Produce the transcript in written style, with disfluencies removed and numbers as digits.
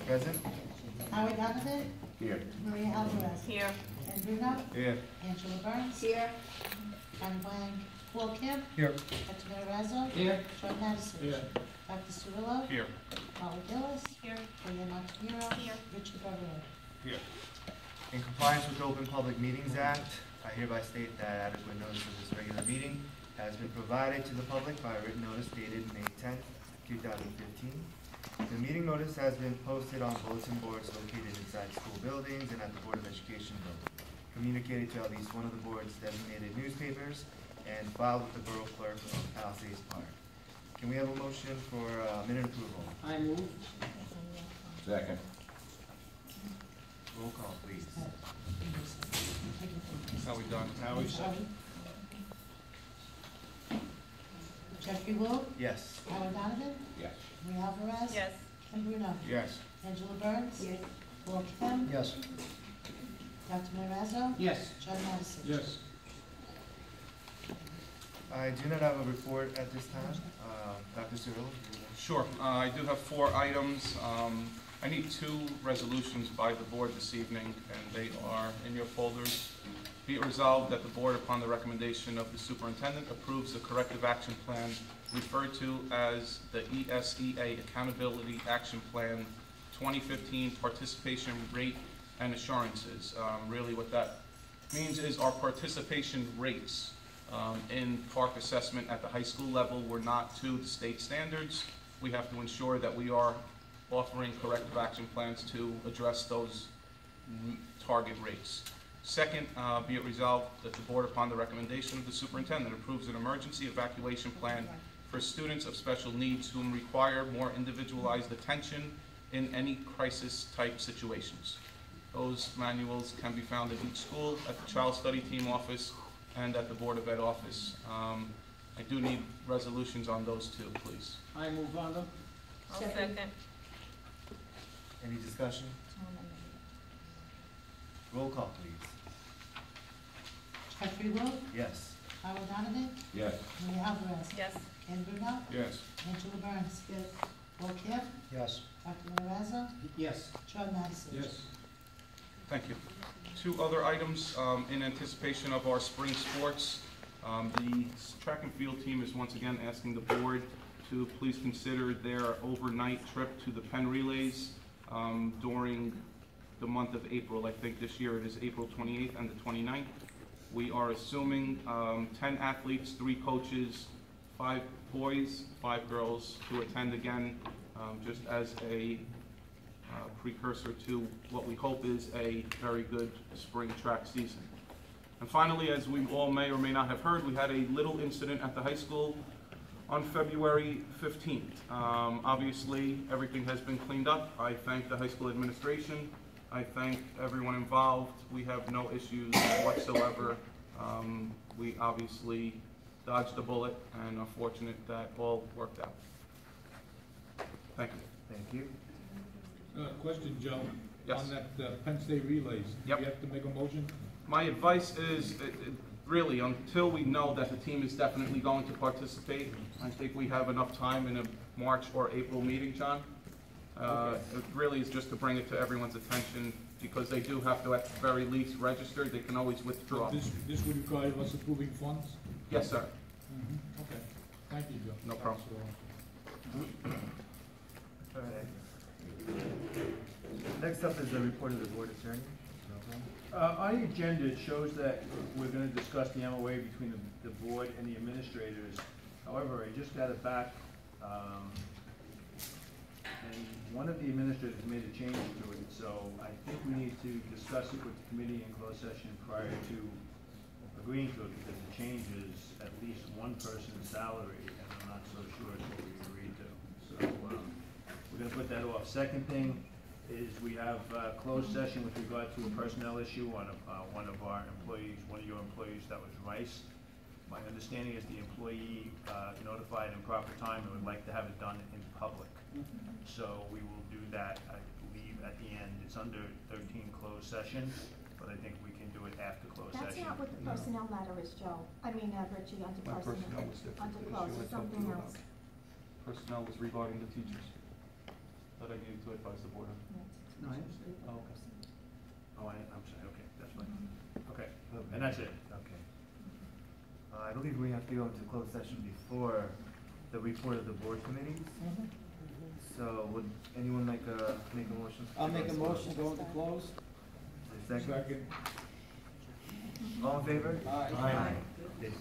Present. Howard Donovan. Here. Maria Alvarez. Here. Ed Bruno. Here. Angela Burns. Here. Connie Blank. Paul Kim. Here. Dr. Matarazzo. Here. John Madison. Here. Dr. Cirillo. Here. Molly Gillis. Here. Leah Montanero. Here. Richard Beverly. Here. In compliance with the Open Public Meetings Act, I hereby state that adequate notice of this regular meeting has been provided to the public by a written notice dated May 10th, 2015. The meeting notice has been posted on bulletin boards located inside school buildings and at the Board of Education building, communicated to at least one of the board's designated newspapers, and filed with the Borough Clerk of Palisades Park. Can we have a motion for minute approval? I move. Second. Roll call, please. How we done? Jeffrey Wu. Yes. Howard Donovan. Yes. Maria Alvarez. Yes. Ed Bruno. Yes. Angela Burns. Yes. Paul Kim. Yes. Dr. Matarazzo. Yes. John Madison. Yes. I do not have a report at this time. Dr. Cirillo? Sure. I do have 4 items. I need 2 resolutions by the board this evening, and they are in your folders. Be it resolved that the board, upon the recommendation of the superintendent, approves the corrective action plan referred to as the ESEA Accountability Action Plan 2015 Participation Rate and Assurances. Really what that means is our participation rates in park assessment at the high school level were not to the state standards. We have to ensure that we are offering corrective action plans to address those target rates. Second, be it resolved that the board, upon the recommendation of the superintendent, approves an emergency evacuation plan for students of special needs whom require more individualized attention in any crisis-type situations. Those manuals can be found at each school, at the Child Study Team office, and at the Board of Ed office. I do need resolutions on those 2, please. I move on them. I'll second. Any discussion? Roll call, please. Jeffrey Wu. Yes. Howard Donovan. Yes. Maria Alvarez. Yes. Ed Bruno. Yes. Angela Burns. Yes. Paul Kim. Yes. Dr. Matarazzo. Yes. John Madison. Yes. Thank you. 2 other items in anticipation of our spring sports. The track and field team is once again asking the board to please consider their overnight trip to the Penn Relays during the month of April. I think this year it is April 28th and the 29th. We are assuming 10 athletes, 3 coaches, 5 boys, 5 girls to attend again, just as a precursor to what we hope is a very good spring track season. And finally, as we all may or may not have heard, we had a little incident at the high school on February 15th. Obviously, everything has been cleaned up. I thank the high school administration. I thank everyone involved. We have no issues whatsoever. We obviously dodged a bullet and are fortunate that all worked out. Thank you. Thank you. Question, Joe. Yes. On that Penn State relays. Yep. Do you have to make a motion? My advice is, really, until we know that the team is definitely going to participate, I think we have enough time in a March or April meeting, John. It really is just to bring it to everyone's attention, because they do have to, at the very least, register. They can always withdraw. This would require us approving funds? Yes, sir. Okay. Thank you, Joe. No problem. All right. Next up is the report of the board attorney. On the agenda, it shows that we're going to discuss the MOA between the board and the administrators. However, I just got it back, and one of the administrators made a change to it, so I think we need to discuss it with the committee in closed session prior to agreeing to it, because it changes at least one person's salary, and I'm not so sure it's what we agreed to. So we're going to put that off. Second thing is we have a closed session with regard to a personnel issue on one of our employees, one of your employees that was Rice. My understanding is the employee notified in proper time and would like to have it done in public. So we will do that, I believe, at the end. It's under 13 closed session, but I think we can do it after closed session. That's not what the personnel matter is, Joe. I mean, Richie, under My personnel personnel. was different. Under The closed, issue I it's talked to something you else. about. Personnel was regarding the teachers that I needed to to advise the board of. No, I understand. Oh, okay. Oh, I'm sorry, okay, that's fine. Okay, and that's it. Okay. I believe we have to go into closed session before the report of the board committees. So would anyone make a motion? I'll make a motion to go into close. Is there a second? Second. All in favor? Aye. This